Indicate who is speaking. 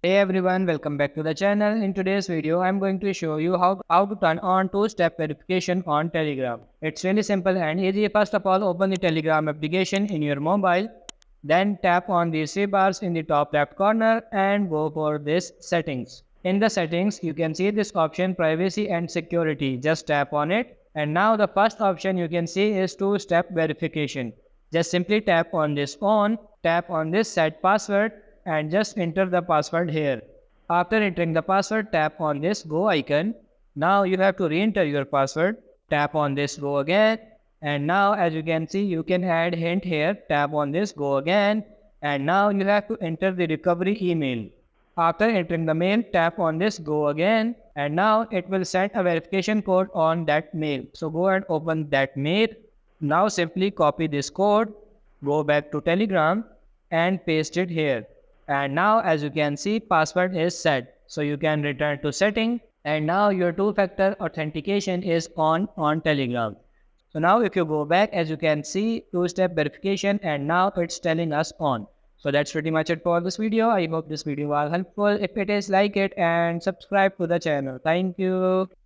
Speaker 1: Hey everyone, welcome back to the channel. In today's video, I'm going to show you how to turn on two-step verification on Telegram. It's really simple and easy. First of all, open the Telegram application in your mobile. Then tap on the three bars in the top left corner and go for this settings. In the settings, you can see this option privacy and security. Just tap on it. And now the first option you can see is two-step verification. Just simply tap on this on, tap on this set password and just enter the password here. After entering the password, tap on this go icon. Now you have to re-enter your password. Tap on this go again. And now as you can see, you can add hint here. Tap on this go again. And now you have to enter the recovery email. After entering the mail, tap on this go again. And now it will send a verification code on that mail. So go and open that mail. Now simply copy this code, go back to Telegram and paste it here. And now as you can see, password is set. So you can return to setting and now your two-factor authentication is on Telegram. So now if you go back, as you can see, two-step verification and now it's telling us on. So that's pretty much it for this video. I hope this video was helpful. If it is, like it and subscribe to the channel. Thank you.